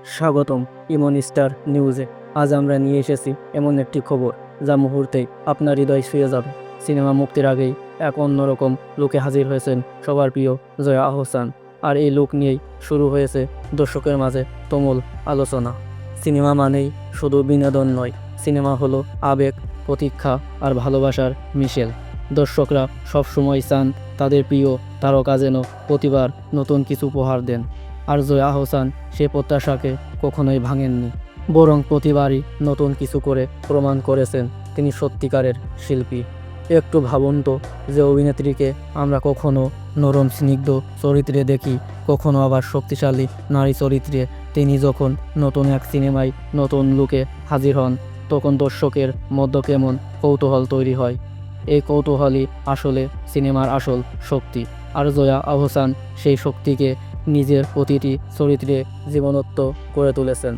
স্বাগতম ইমন স্টার নিউজে। আজ আমরা নিয়ে এসেছি এমন একটি খবর যা মুহূর্তেই আপনার হৃদয় ছুঁয়ে যাবে। সিনেমা মুক্তির আগেই এক অন্যরকম লুকে হাজির হয়েছেন সবার প্রিয় জয়া আহসান, আর এই লুক নিয়েই শুরু হয়েছে দর্শকের মাঝে তুমুল আলোচনা। সিনেমা মানেই শুধু বিনোদন নয়, সিনেমা হলো আবেগ, প্রতীক্ষা আর ভালোবাসার মিশেল। দর্শকরা সবসময় চান তাদের প্রিয় তারকা যেন প্রতিবার নতুন কিছু উপহার দেন, আর জয়া আহসান সে প্রত্যাশাকে কখনোই ভাঙেননি, বরং প্রতিবারই নতুন কিছু করে প্রমাণ করেছেন তিনি সত্যিকারের শিল্পী। একটু ভাবুন তো, যে অভিনেত্রীকে আমরা কখনো নরম স্নিগ্ধ চরিত্রে দেখি, কখনো আবার শক্তিশালী নারী চরিত্রে, তিনি যখন নতুন এক সিনেমায় নতুন লুকে হাজির হন, তখন দর্শকের মধ্যে কেমন কৌতূহল তৈরি হয়। এই কৌতূহলই আসলে সিনেমার আসল শক্তি, আর জয়া আহসান সেই শক্তিকে নিজের প্রতিটি চরিত্রে জীবনত্ব করে তুলেছেন।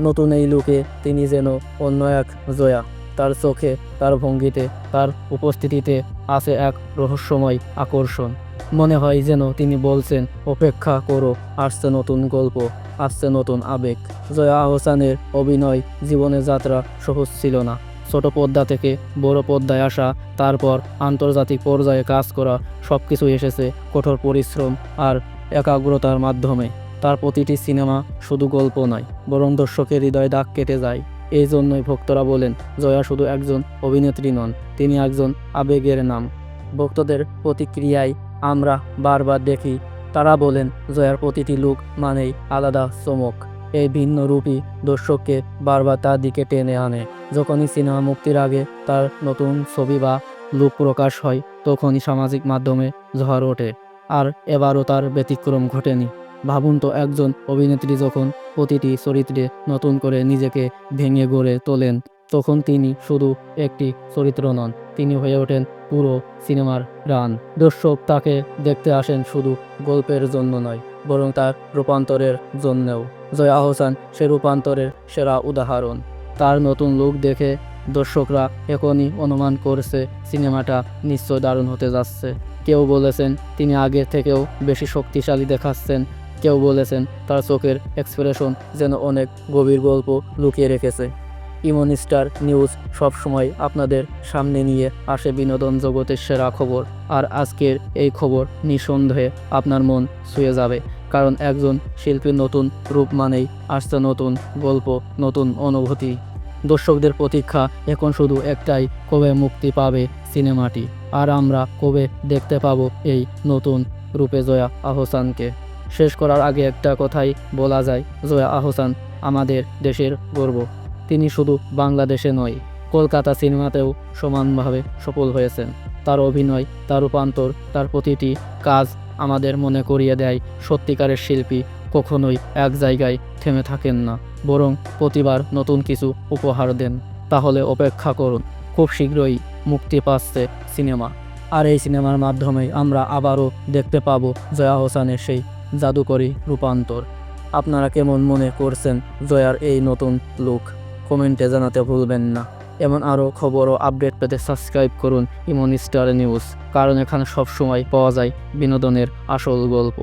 নতুন এই লুকে তিনি যেন অন্য এক জয়া। তার চোখে, তার ভঙ্গিতে, তার উপস্থিতিতে আছে এক রহস্যময় আকর্ষণ। মনে হয় যেন তিনি বলছেন, অপেক্ষা করো, আসছে নতুন গল্প, আসছে নতুন আবেগ। জয়া আহসানের অভিনয় জীবনের যাত্রা সহজ ছিল না। ছোট পর্দা থেকে বড় পর্দায় আসা, তারপর আন্তর্জাতিক পর্যায়ে কাজ করা, সব কিছু এসেছে কঠোর পরিশ্রম আর একাগ্রতার মাধ্যমে। তার প্রতিটি সিনেমা শুধু গল্প নয়, বরং দর্শকের হৃদয়ে দাগ কেটে যায়। এই জন্যই ভক্তরা বলেন, জয়া শুধু একজন অভিনেত্রী নন, তিনি একজন আবেগের নাম। ভক্তদের প্রতিক্রিয়ায় আমরা বারবার দেখি, তারা বলেন জয়ার প্রতিটি লুক মানেই আলাদা চমক। এই ভিন্ন রূপই দর্শককে বারবার তার দিকে টেনে আনে। যখনই সিনেমা মুক্তির আগে তার নতুন ছবি বা লুক প্রকাশ হয়, তখনই সামাজিক মাধ্যমে ঝড় ওঠে। আর এবারও তার ব্যতিক্রম ঘটেনি। ভাবুন তো, একজন অভিনেত্রী যখন প্রতিটি চরিত্রে নতুন করে নিজেকে ভেঙে গড়ে তোলেন, তখন তিনি শুধু একটি চরিত্র নন, তিনি হয়ে ওঠেন পুরো সিনেমার প্রাণ। দর্শক তাকে দেখতে আসেন শুধু গল্পের জন্য নয়, বরং তার রূপান্তরের জন্যও। জয়া আহসান সে রূপান্তরের সেরা উদাহরণ। তার নতুন লুক দেখে দর্শকরা এখনই অনুমান করছে সিনেমাটা নিশ্চয় দারুণ হতে যাচ্ছে। কেউ বলেছেন তিনি আগের থেকেও বেশি শক্তিশালী দেখাচ্ছেন, কেউ বলেছেন তার চোখের এক্সপ্রেশন যেন অনেক গভীর গল্প লুকিয়ে রেখেছে। ইমন স্টার নিউজ সবসময় আপনাদের সামনে নিয়ে আসে বিনোদন জগতের সেরা খবর, আর আজকের এই খবর নিঃসন্দেহে আপনার মন ছুঁয়ে যাবে। কারণ একজন শিল্পীর নতুন রূপ মানেই আসছে নতুন গল্প, নতুন অনুভূতি। দর্শকদের প্রতীক্ষা এখন শুধু একটাই, কবে মুক্তি পাবে সিনেমাটি, আর আমরা কবে দেখতে পাবো এই নতুন রূপে জয়া আহসানকে। শেষ করার আগে একটা কথাই বলা যায়, জয়া আহসান আমাদের দেশের গর্ব। তিনি শুধু বাংলাদেশে নয়, কলকাতা সিনেমাতেও সমানভাবে সফল হয়েছেন। তার অভিনয়, তার রূপান্তর, তার প্রতিটি কাজ আমাদের মনে করিয়ে দেয় সত্যিকারের শিল্পী কখনোই এক জায়গায় থেমে থাকেন না, বরং প্রতিবার নতুন কিছু উপহার দেন। তাহলে অপেক্ষা করুন, খুব শীঘ্রই মুক্তি পাচ্ছে সিনেমা, আর এই সিনেমার মাধ্যমেই আমরা আবারও দেখতে পাবো জয়া আহসানের সেই জাদুকরী রূপান্তর। আপনারা কেমন মনে করছেন জয়ার এই নতুন লুক? কমেন্টে জানাতে ভুলবেন না। এমন আরও খবর ও আপডেট পেতে সাবস্ক্রাইব করুন ইমন স্টার নিউজ, কারণ এখানে সবসময় পাওয়া যায় বিনোদনের আসল গল্প।